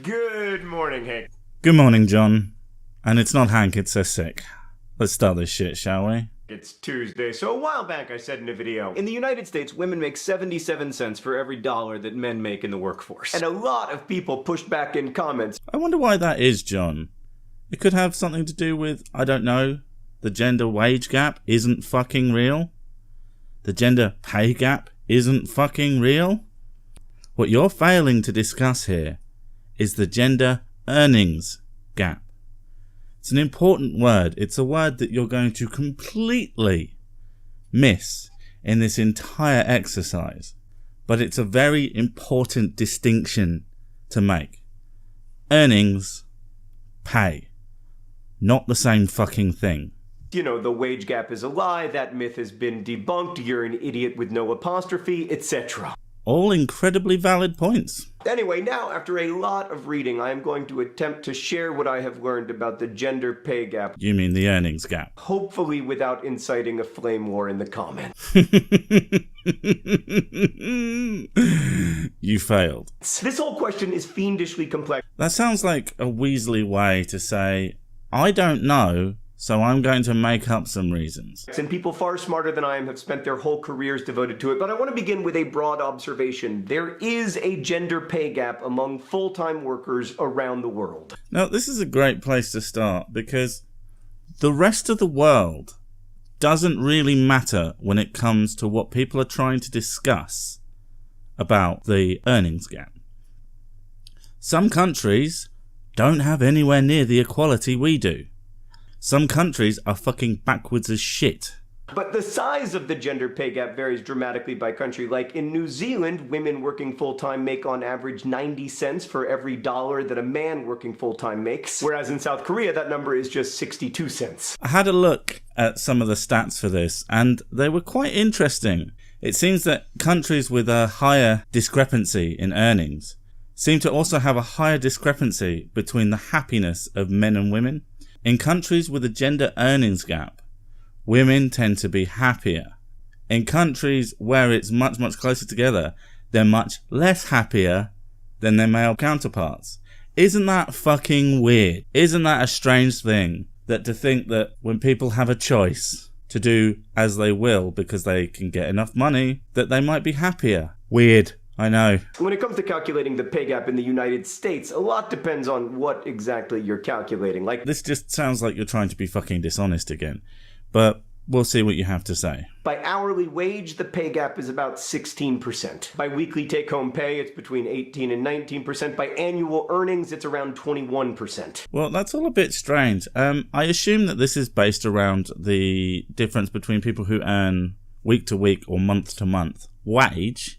Good morning, Hank. Good morning, John. And it's not Hank, it's so sick. Let's start this shit, shall we? It's Tuesday, so a while back I said in a video, in the United States, women make 77 cents for every dollar that men make in the workforce. And a lot of people pushed back in comments. I wonder why that is, John. It could have something to do with, I don't know, the gender wage gap isn't fucking real? The gender pay gap isn't fucking real? What you're failing to discuss here is the gender earnings gap. It's an important word. It's a word that you're going to completely miss in this entire exercise. But it's a very important distinction to make. Earnings, pay. Not the same fucking thing. You know, the wage gap is a lie, that myth has been debunked, you're an idiot with no apostrophe, etc. All incredibly valid points. Anyway, now after a lot of reading, I am going to attempt to share what I have learned about the gender pay gap. You mean the earnings gap? Hopefully without inciting a flame war in the comments. You failed. This whole question is fiendishly complex. That sounds like a Weasley way to say, I don't know, so I'm going to make up some reasons. And people far smarter than I am have spent their whole careers devoted to it, but I want to begin with a broad observation. There is a gender pay gap among full-time workers around the world. Now, this is a great place to start because the rest of the world doesn't really matter when it comes to what people are trying to discuss about the earnings gap. Some countries don't have anywhere near the equality we do. Some countries are fucking backwards as shit. But the size of the gender pay gap varies dramatically by country. Like in New Zealand, women working full-time make on average 90 cents for every dollar that a man working full-time makes. Whereas in South Korea, that number is just 62 cents. I had a look at some of the stats for this, and they were quite interesting. It seems that countries with a higher discrepancy in earnings seem to also have a higher discrepancy between the happiness of men and women. In countries with a gender earnings gap, women tend to be happier. In countries where it's much, much closer together, they're much less happier than their male counterparts. Isn't that fucking weird? Isn't that a strange thing? That to think that when people have a choice to do as they will because they can get enough money, that they might be happier. Weird. I know. When it comes to calculating the pay gap in the United States, a lot depends on what exactly you're calculating. Like, this just sounds like you're trying to be fucking dishonest again. But we'll see what you have to say. By hourly wage, the pay gap is about 16%. By weekly take-home pay, it's between 18 and 19%. By annual earnings, it's around 21%. Well, that's all a bit strange. I assume that this is based around the difference between people who earn week to week or month to month wage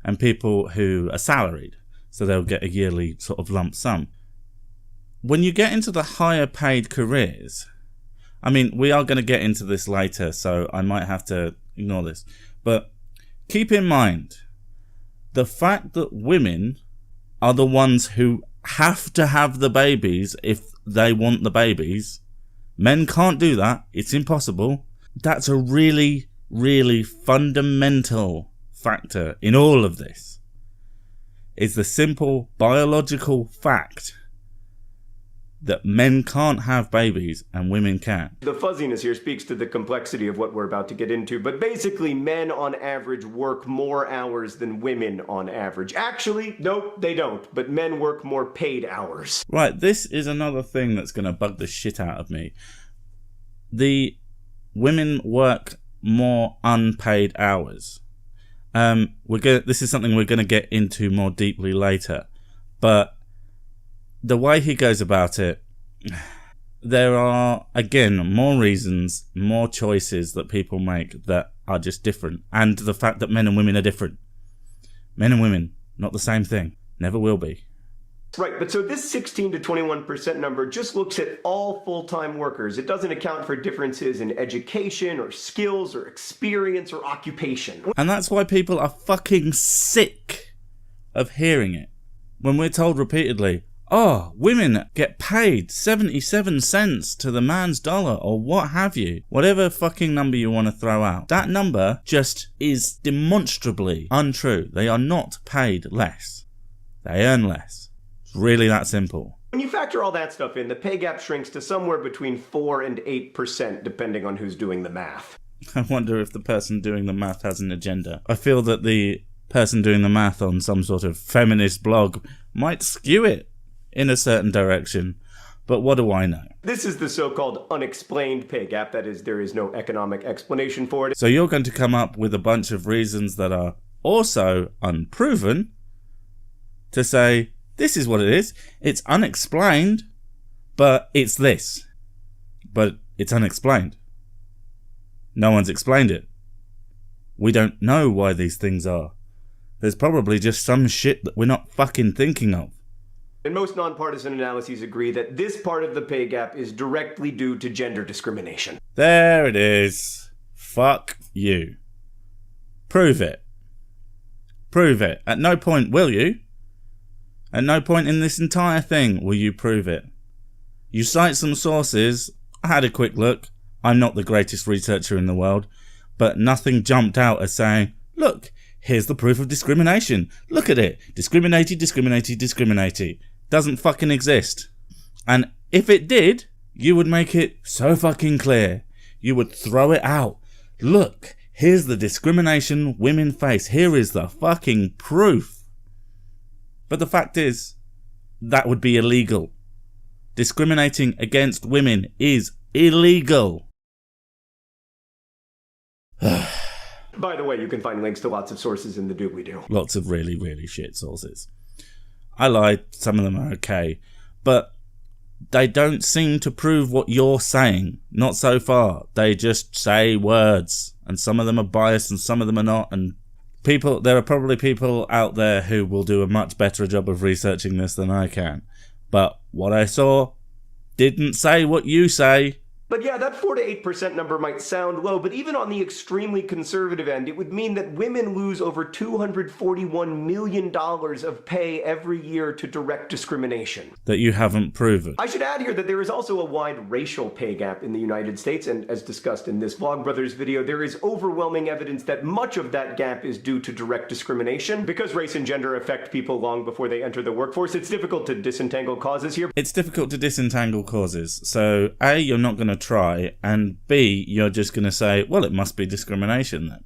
and people who are salaried, so they'll get a yearly sort of lump sum. When you get into the higher paid careers, I mean, we are going to get into this later, so I might have to ignore this, but keep in mind the fact that women are the ones who have to have the babies if they want the babies. Men can't do that. It's impossible. That's a really, really fundamental factor in all of this. Is the simple biological fact that men can't have babies and women can. The fuzziness here speaks to the complexity of what we're about to get into, but basically men on average work more hours than women on average. Actually, nope, they don't, but men work more paid hours. Right, this is another thing that's going to bug the shit out of me. The women work more unpaid hours. This is something we're going to get into more deeply later, but the way he goes about it, there are, again, more reasons, more choices that people make that are just different, and the fact that men and women are different. Men and women, not the same thing, never will be. Right, but so this 16 to 21% number just looks at all full-time workers. It doesn't account for differences in education or skills or experience or occupation. And that's why people are fucking sick of hearing it. When we're told repeatedly, oh, women get paid 77 cents to the man's dollar or what have you. Whatever fucking number you want to throw out. That number just is demonstrably untrue. They are not paid less. They earn less. Really that simple. When you factor all that stuff in, the pay gap shrinks to somewhere between 4 and 8%, depending on who's doing the math. I wonder if the person doing the math has an agenda. I feel that the person doing the math on some sort of feminist blog might skew it in a certain direction. But what do I know? This is the so-called unexplained pay gap. That is, there is no economic explanation for it. So you're going to come up with a bunch of reasons that are also unproven to say, this is what it is. It's unexplained, but it's this. But it's unexplained. No one's explained it. We don't know why these things are. There's probably just some shit that we're not fucking thinking of. And most nonpartisan analyses agree that this part of the pay gap is directly due to gender discrimination. There it is. Fuck you. Prove it. Prove it. At no point will you. At no point in this entire thing will you prove it. You cite some sources. I had a quick look. I'm not the greatest researcher in the world, but nothing jumped out as saying, look, here's the proof of discrimination. Look at it. Discriminated, discriminated, discriminated. Doesn't fucking exist. And if it did, you would make it so fucking clear. You would throw it out. Look, here's the discrimination women face. Here is the fucking proof. But the fact is, that would be illegal. Discriminating against women is illegal. By the way, you can find links to lots of sources in the doobly-doo. Lots of really, really shit sources. I lied, some of them are okay, but they don't seem to prove what you're saying. Not so far. They just say words, and some of them are biased and some of them are not, and there are probably people out there who will do a much better job of researching this than I can. But what I saw didn't say what you say. But yeah, that 4 to 8% number might sound low, but even on the extremely conservative end, it would mean that women lose over $241 million of pay every year to direct discrimination. That you haven't proven. I should add here that there is also a wide racial pay gap in the United States, and as discussed in this Vlogbrothers video, there is overwhelming evidence that much of that gap is due to direct discrimination. Because race and gender affect people long before they enter the workforce, it's difficult to disentangle causes here. It's difficult to disentangle causes. So, A, you're not going to try, and B, you're just going to say, well, it must be discrimination then.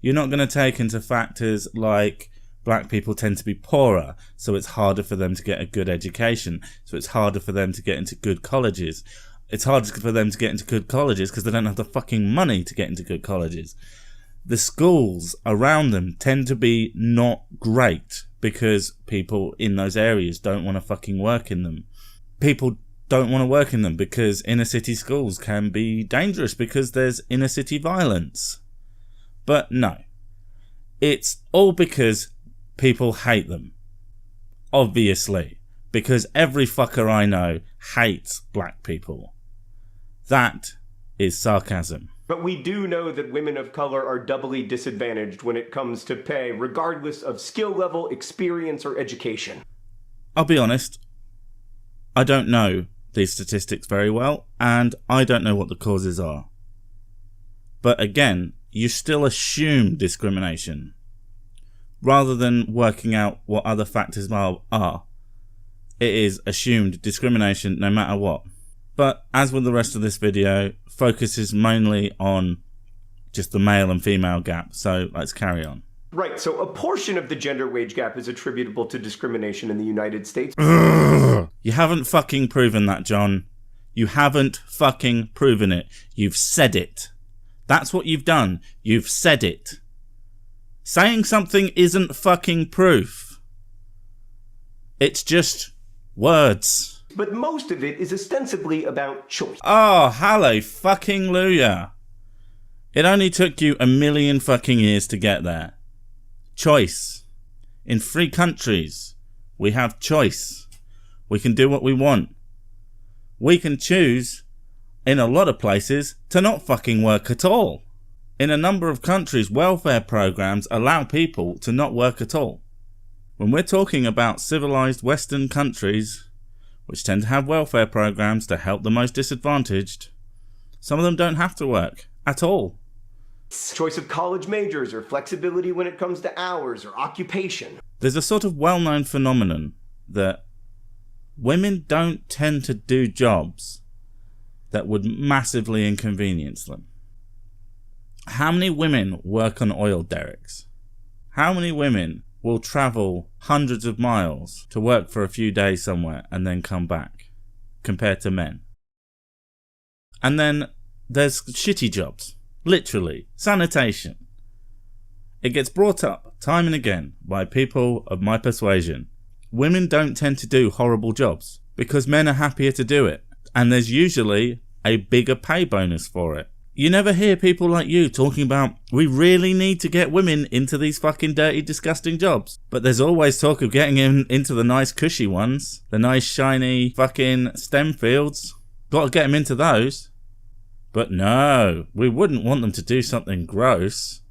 You're not going to take into factors like black people tend to be poorer, so it's harder for them to get a good education, so it's harder for them to get into good colleges. It's harder for them to get into good colleges because they don't have the fucking money to get into good colleges. The schools around them tend to be not great because people in those areas don't want to fucking work in them. People don't want to work in them because inner city schools can be dangerous because there's inner city violence. But no, it's all because people hate them. Obviously, because every fucker I know hates black people. That is sarcasm. But we do know that women of color are doubly disadvantaged when it comes to pay, regardless of skill level, experience, or education. I'll be honest, I don't know these statistics very well, and I don't know what the causes are. But again, you still assume discrimination. Rather than working out what other factors are, it is assumed discrimination no matter what. But as with the rest of this video, focuses mainly on just the male and female gap, so let's carry on. Right, so a portion of the gender wage gap is attributable to discrimination in the United States. You haven't fucking proven that, John. You haven't fucking proven it. You've said it. That's what you've done. You've said it. Saying something isn't fucking proof. It's just words. But most of it is ostensibly about choice. Oh, hallelujah. It only took you 1,000,000 fucking years to get there. Choice. In free countries, we have choice. We can do what we want. We can choose, in a lot of places, to not fucking work at all. In a number of countries, welfare programs allow people to not work at all. When we're talking about civilized Western countries, which tend to have welfare programs to help the most disadvantaged, some of them don't have to work at all. Choice of college majors, or flexibility when it comes to hours or occupation. There's a sort of well-known phenomenon that women don't tend to do jobs that would massively inconvenience them. How many women work on oil derricks? How many women will travel hundreds of miles to work for a few days somewhere and then come back, compared to men? And then there's shitty jobs. Literally, sanitation. It gets brought up time and again by people of my persuasion. Women don't tend to do horrible jobs because men are happier to do it, and there's usually a bigger pay bonus for it. You never hear people like you talking about, we really need to get women into these fucking dirty, disgusting jobs. But there's always talk of getting into the nice cushy ones, the nice shiny fucking STEM fields. Got to get them into those. But no, we wouldn't want them to do something gross.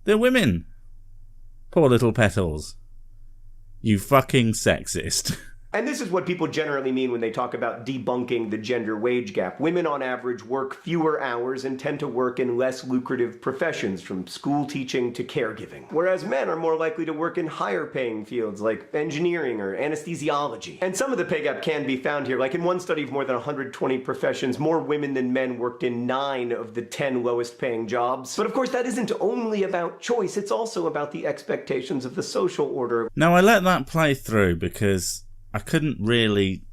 They're women. Poor little petals. You fucking sexist. And this is what people generally mean when they talk about debunking the gender wage gap. Women on average work fewer hours and tend to work in less lucrative professions, from school teaching to caregiving. Whereas men are more likely to work in higher paying fields like engineering or anesthesiology. And some of the pay gap can be found here. Like in one study of more than 120 professions, more women than men worked in 9 of the 10 lowest paying jobs. But of course that isn't only about choice, it's also about the expectations of the social order. Now I let that play through because I couldn't really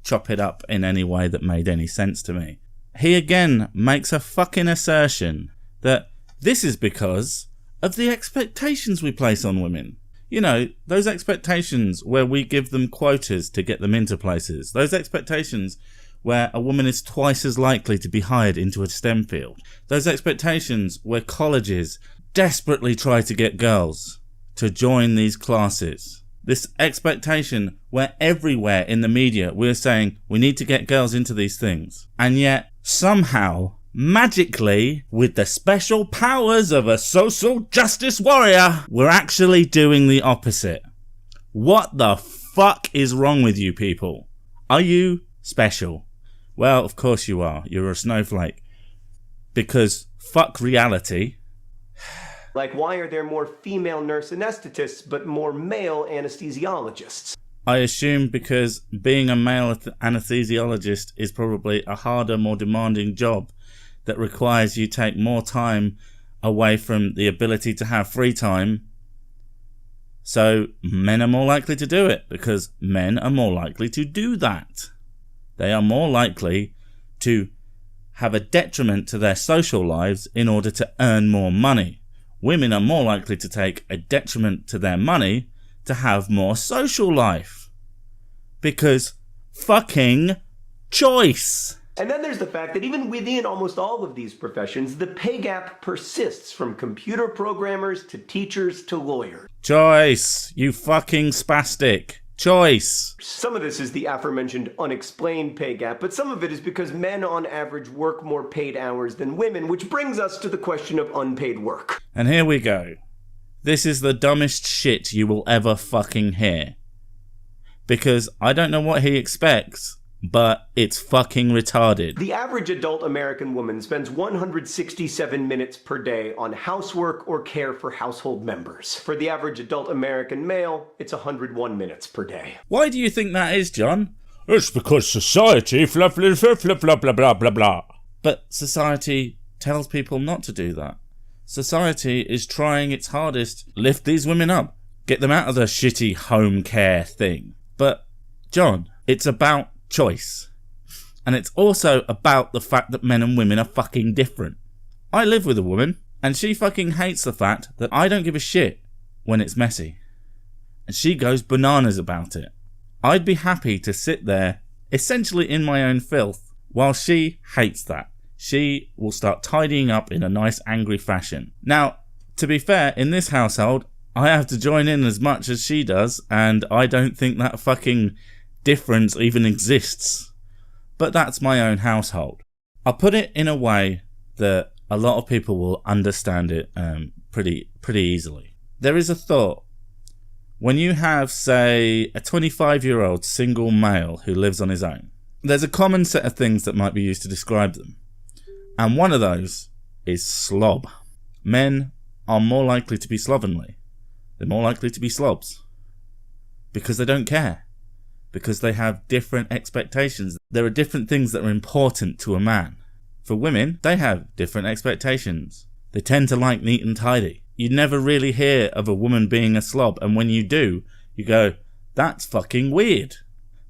chop it up in any way that made any sense to me. He again makes a fucking assertion that this is because of the expectations we place on women. You know, those expectations where we give them quotas to get them into places. Those expectations where a woman is twice as likely to be hired into a STEM field. Those expectations where colleges desperately try to get girls to join these classes. This expectation where everywhere in the media we're saying we need to get girls into these things. And yet, somehow, magically, with the special powers of a social justice warrior, we're actually doing the opposite. What the fuck is wrong with you people? Are you special? Well, of course you are. You're a snowflake. Because fuck reality. Like, why are there more female nurse anesthetists but more male anesthesiologists? I assume because being a male anesthesiologist is probably a harder, more demanding job that requires you take more time away from the ability to have free time. So men are more likely to do it because men are more likely to do that. They are more likely to have a detriment to their social lives in order to earn more money. Women are more likely to take a detriment to their money to have more social life. Because fucking choice. And then there's the fact that even within almost all of these professions, the pay gap persists, from computer programmers to teachers to lawyers. Choice, you fucking spastic. Choice. Some of this is the aforementioned unexplained pay gap, but some of it is because men on average work more paid hours than women, which brings us to the question of unpaid work. And here we go. This is the dumbest shit you will ever fucking hear. Because I don't know what he expects, but it's fucking retarded. The average adult American woman spends 167 minutes per day on housework or care for household members. For the average adult American male, it's 101 minutes per day. Why do you think that is, John? It's because society, blah, blah, blah, blah, blah, blah, blah, blah, blah. But society tells people not to do that. Society is trying its hardest to lift these women up, get them out of the shitty home care thing. But, John, it's about choice. And it's also about the fact that men and women are fucking different. I live with a woman, and she fucking hates the fact that I don't give a shit when it's messy. And she goes bananas about it. I'd be happy to sit there, essentially in my own filth, while she hates that. She will start tidying up in a nice angry fashion. Now, to be fair, in this household, I have to join in as much as she does, and I don't think that fucking difference even exists. But that's my own household. I'll put it in a way that a lot of people will understand it pretty easily. There is a thought. When you have, say, a 25-year-old single male who lives on his own, there's a common set of things that might be used to describe them. And one of those is slob. Men are more likely to be slovenly. They're more likely to be slobs. Because they don't care. because they have different expectations. There are different things that are important to a man. For women, they have different expectations. They tend to like neat and tidy. You never really hear of a woman being a slob, and when you do, you go, that's fucking weird.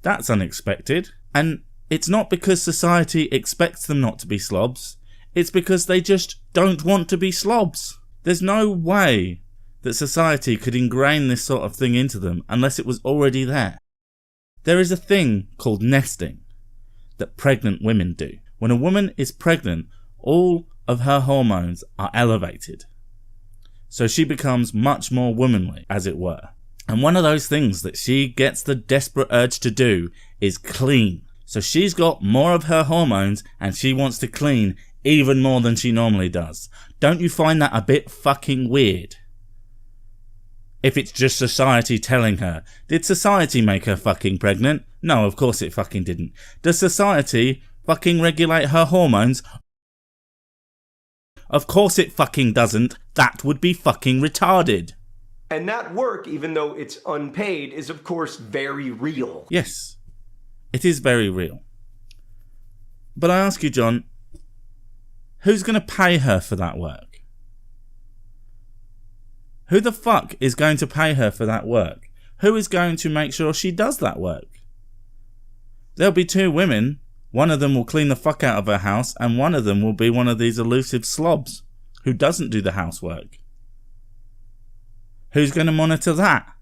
That's unexpected. And it's not because society expects them not to be slobs. It's because they just don't want to be slobs. There's no way that society could ingrain this sort of thing into them unless it was already there. There is a thing called nesting that pregnant women do. When a woman is pregnant, all of her hormones are elevated. So she becomes much more womanly, as it were. And one of those things that she gets the desperate urge to do is clean. So she's got more of her hormones and she wants to clean even more than she normally does. Don't you find that a bit fucking weird? If it's just society telling her. Did society make her fucking pregnant? No, of course it fucking didn't. Does society fucking regulate her hormones? Of course it fucking doesn't. That would be fucking retarded. And that work, even though it's unpaid, is of course very real. Yes, it is very real. But I ask you, John, who's going to pay her for that work? Who the fuck is going to pay her for that work? Who is going to make sure she does that work? There'll be two women. One of them will clean the fuck out of her house, and one of them will be one of these elusive slobs who doesn't do the housework. Who's going to monitor that?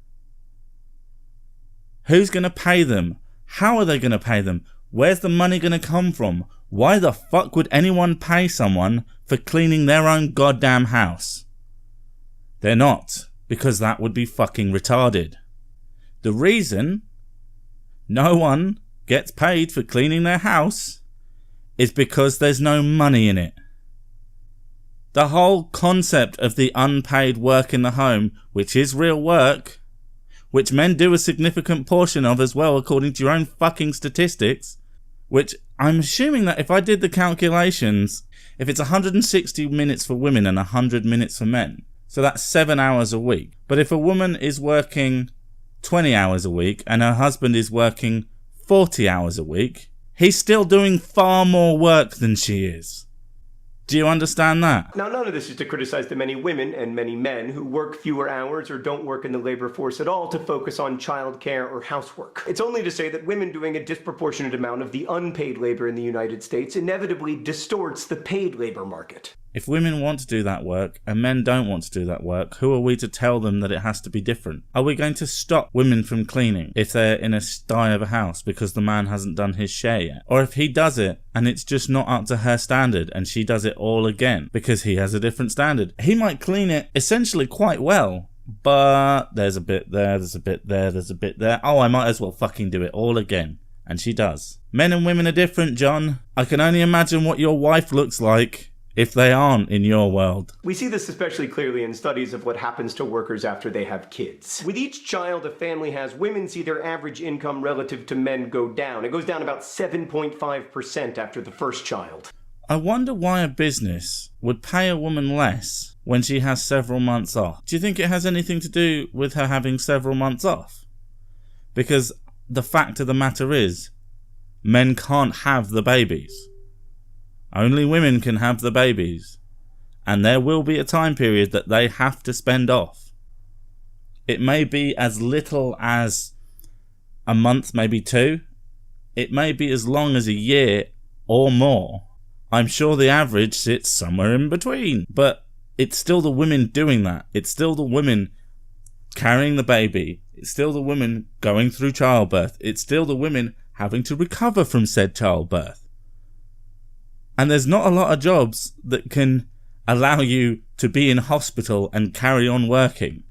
Who's going to pay them? How are they going to pay them? Where's the money going to come from? Why the fuck would anyone pay someone for cleaning their own goddamn house? They're not, because that would be fucking retarded. The reason no one gets paid for cleaning their house is because there's no money in it. The whole concept of the unpaid work in the home, which is real work, which men do a significant portion of as well according to your own fucking statistics, which I'm assuming that if I did the calculations, if it's 160 minutes for women and 100 minutes for men, so that's 7 hours a week. But if a woman is working 20 hours a week and her husband is working 40 hours a week, he's still doing far more work than she is. Do you understand that? Now, none of this is to criticize the many women and many men who work fewer hours or don't work in the labor force at all to focus on childcare or housework. It's only to say that women doing a disproportionate amount of the unpaid labor in the United States inevitably distorts the paid labor market. If women want to do that work and men don't want to do that work, who are we to tell them that it has to be different? Are we going to stop women from cleaning if they're in a sty of a house because the man hasn't done his share yet? Or if he does it and it's just not up to her standard and she does it all again because he has a different standard? He might clean it essentially quite well, but there's a bit there, there's a bit there, there's a bit there. Oh, I might as well fucking do it all again. And she does. Men and women are different, John. I can only imagine what your wife looks like if they aren't in your world. We see this especially clearly in studies of what happens to workers after they have kids. With each child a family has, women see their average income relative to men go down. It goes down about 7.5% after the first child. I wonder why a business would pay a woman less when she has several months off. Do you think it has anything to do with her having several months off? Because the fact of the matter is, men can't have the babies. Only women can have the babies, and there will be a time period that they have to spend off. It may be as little as a month, maybe 2. It may be as long as a year or more. I'm sure the average sits somewhere in between, but it's still the women doing that. It's still the women carrying the baby. It's still the women going through childbirth. It's still the women having to recover from said childbirth. And there's not a lot of jobs that can allow you to be in hospital and carry on working.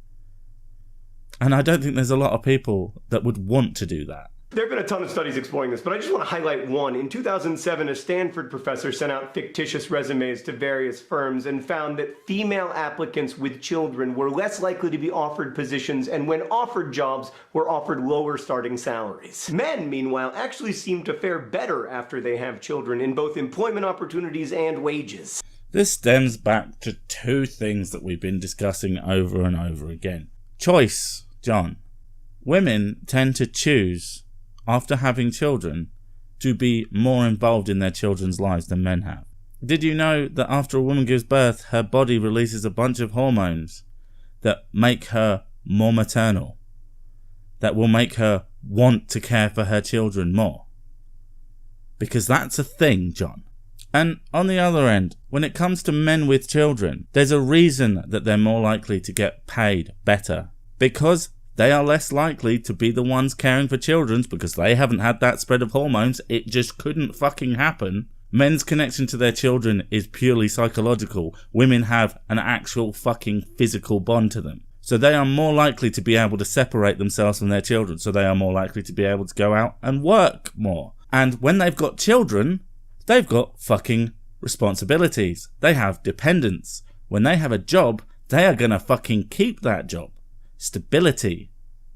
And I don't think there's a lot of people that would want to do that. There have been a ton of studies exploring this, but I just want to highlight one. In 2007, a Stanford professor sent out fictitious resumes to various firms and found that female applicants with children were less likely to be offered positions, and when offered jobs, were offered lower starting salaries. Men, meanwhile, actually seem to fare better after they have children in both employment opportunities and wages. This stems back to two things that we've been discussing over and over again. Choice, John. Women tend to choose after having children to be more involved in their children's lives than men have. Did you know that after a woman gives birth, her body releases a bunch of hormones that make her more maternal, that will make her want to care for her children more? Because that's a thing, John. And on the other end, when it comes to men with children, there's a reason that they're more likely to get paid better. Because they are less likely to be the ones caring for children because they haven't had that spread of hormones. It just couldn't fucking happen. Men's connection to their children is purely psychological. Women have an actual fucking physical bond to them. So they are more likely to be able to separate themselves from their children. So they are more likely to be able to go out and work more. And when they've got children, they've got fucking responsibilities. They have dependents. When they have a job, they are gonna fucking keep that job. Stability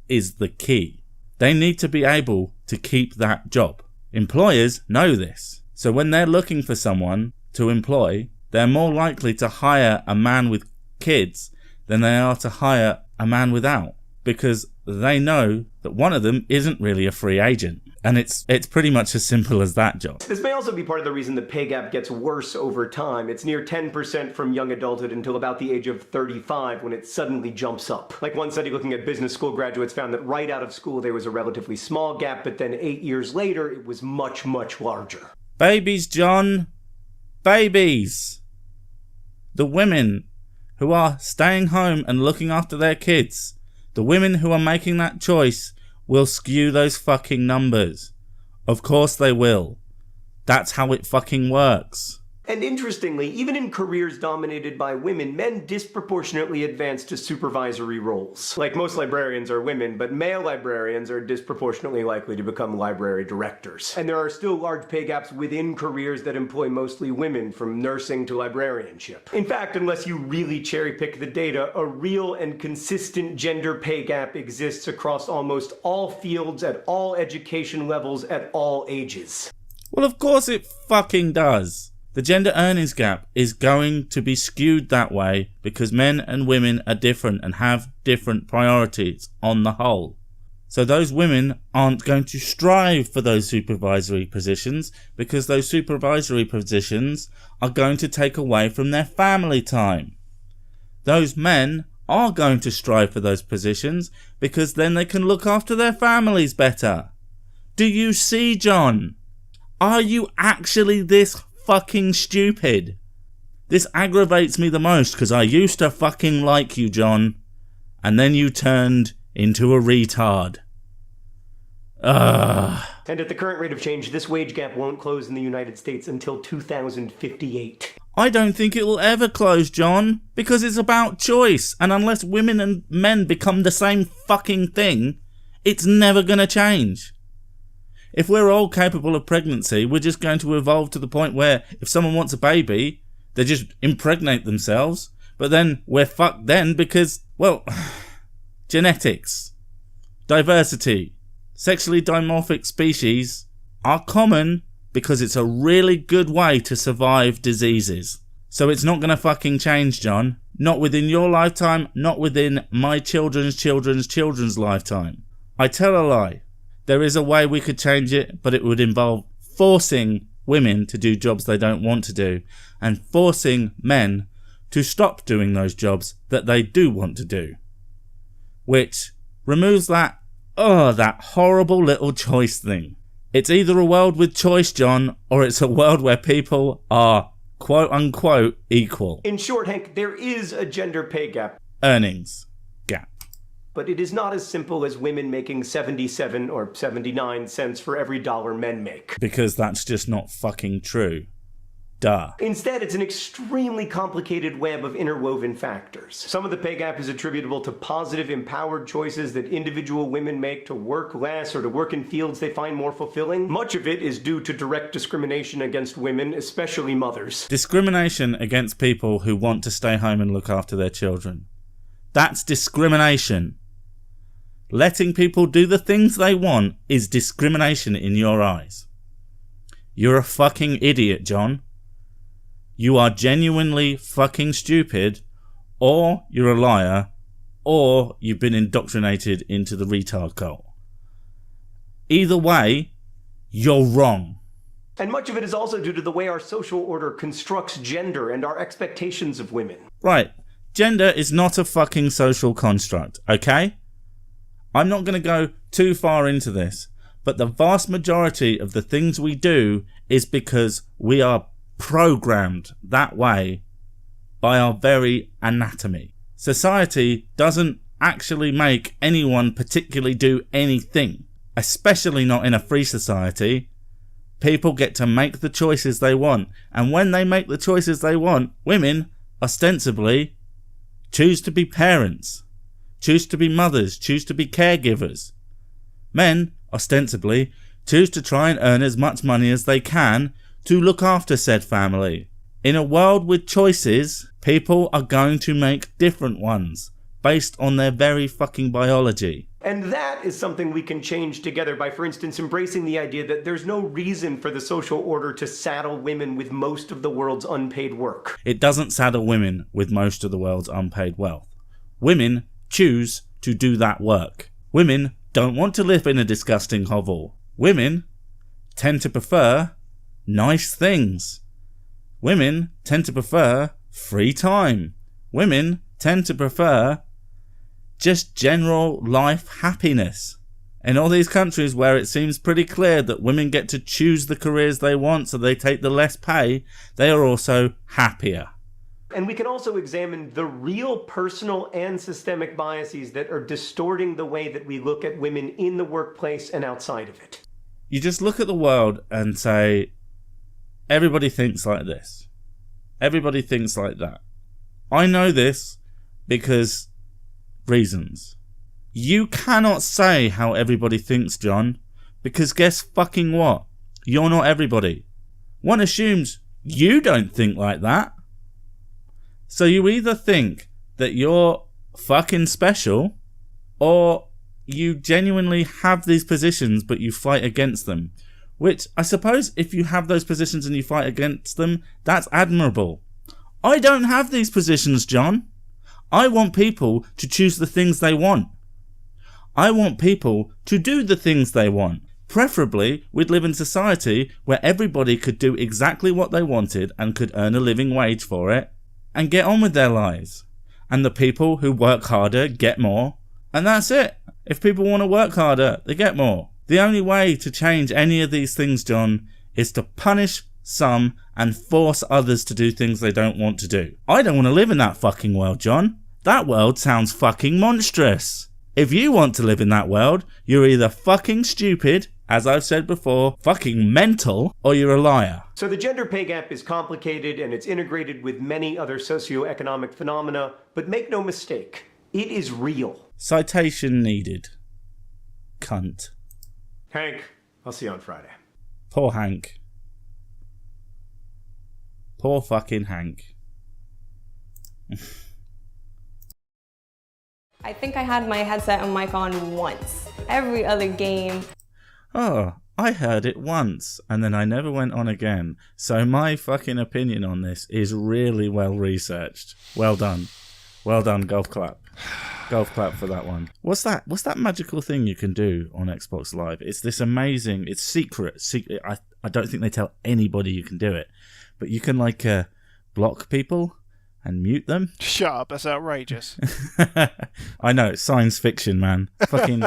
is the key. They need to be able to keep that job. Employers know this. So when they're looking for someone to employ, they're more likely to hire a man with kids than they are to hire a man without, because they know that one of them isn't really a free agent. And it's pretty much as simple as that, John. This may also be part of the reason the pay gap gets worse over time. It's near 10% from young adulthood until about the age of 35 when it suddenly jumps up. Like one study looking at business school graduates found that right out of school there was a relatively small gap, but then 8 years later it was much, much larger. Babies, John. Babies. The women who are staying home and looking after their kids, the women who are making that choice, will skew those fucking numbers. Of course they will. That's how it fucking works. And interestingly, even in careers dominated by women, men disproportionately advance to supervisory roles. Like most librarians are women, but male librarians are disproportionately likely to become library directors. And there are still large pay gaps within careers that employ mostly women, from nursing to librarianship. In fact, unless you really cherry pick the data, a real and consistent gender pay gap exists across almost all fields, at all education levels, at all ages. Well, of course it fucking does. The gender earnings gap is going to be skewed that way because men and women are different and have different priorities on the whole. So those women aren't going to strive for those supervisory positions because those supervisory positions are going to take away from their family time. Those men are going to strive for those positions because then they can look after their families better. Do you see, John? Are you actually this fucking stupid? This aggravates me the most because I used to fucking like you, John, and then you turned into a retard. Ugh. And at the current rate of change, this wage gap won't close in the United States until 2058. I don't think it will ever close, John, because it's about choice, and unless women and men become the same fucking thing, it's never gonna change. If we're all capable of pregnancy, we're just going to evolve to the point where if someone wants a baby, they just impregnate themselves. But then we're fucked then because, well, genetics, diversity, sexually dimorphic species are common because it's a really good way to survive diseases. So it's not going to fucking change, John. Not within your lifetime, not within my children's lifetime. I tell a lie. There is a way we could change it, but it would involve forcing women to do jobs they don't want to do and forcing men to stop doing those jobs that they do want to do. Which removes that horrible little choice thing. It's either a world with choice, John, or it's a world where people are quote unquote equal. In short, Hank, there is a gender pay gap. Earnings gap. But it is not as simple as women making 77 or 79 cents for every dollar men make. Because that's just not fucking true. Duh. Instead, it's an extremely complicated web of interwoven factors. Some of the pay gap is attributable to positive, empowered choices that individual women make to work less or to work in fields they find more fulfilling. Much of it is due to direct discrimination against women, especially mothers. Discrimination against people who want to stay home and look after their children. That's discrimination. Letting people do the things they want is discrimination in your eyes. You're a fucking idiot, John. You are genuinely fucking stupid, or you're a liar, or you've been indoctrinated into the retard cult. Either way, you're wrong. And much of it is also due to the way our social order constructs gender and our expectations of women. Right. Gender is not a fucking social construct, okay? I'm not going to go too far into this, but the vast majority of the things we do is because we are programmed that way by our very anatomy. Society doesn't actually make anyone particularly do anything, especially not in a free society. People get to make the choices they want, and when they make the choices they want, women, ostensibly, choose to be parents, choose to be mothers, choose to be caregivers. Men, ostensibly, choose to try and earn as much money as they can to look after said family. In a world with choices, people are going to make different ones, based on their very fucking biology. And that is something we can change together by, for instance, embracing the idea that there's no reason for the social order to saddle women with most of the world's unpaid work. It doesn't saddle women with most of the world's unpaid wealth. Women choose to do that work. Women don't want to live in a disgusting hovel. Women tend to prefer nice things. Women tend to prefer free time. Women tend to prefer just general life happiness. In all these countries where it seems pretty clear that women get to choose the careers they want, so they take the less pay, they are also happier. And we can also examine the real personal and systemic biases that are distorting the way that we look at women in the workplace and outside of it. You just look at the world and say, everybody thinks like this. Everybody thinks like that. I know this because reasons. You cannot say how everybody thinks, John, because guess fucking what? You're not everybody. One assumes you don't think like that. So you either think that you're fucking special, or you genuinely have these positions but you fight against them. Which, I suppose, if you have those positions and you fight against them, that's admirable. I don't have these positions, John. I want people to choose the things they want. I want people to do the things they want. Preferably, we'd live in a society where everybody could do exactly what they wanted and could earn a living wage for it and get on with their lives. And the people who work harder get more. And that's it. If people want to work harder, they get more. The only way to change any of these things, John, is to punish some and force others to do things they don't want to do. I don't want to live in that fucking world, John. That world sounds fucking monstrous. If you want to live in that world, you're either fucking stupid, as I've said before, fucking mental, or you're a liar. So the gender pay gap is complicated and it's integrated with many other socioeconomic phenomena, but make no mistake, it is real. Citation needed. Cunt. Hank, I'll see you on Friday. Poor Hank. Poor fucking Hank. I think I had my headset and mic on once. Every other game. Oh, I heard it once, and then I never went on again. So my fucking opinion on this is really well researched. Well done. Well done, golf clap. Golf clap for that one. What's that magical thing you can do on Xbox Live? It's this amazing, it's secret. I don't think they tell anybody you can do it. But you can block people and mute them. Shut up, that's outrageous. I know, it's science fiction, man. Fucking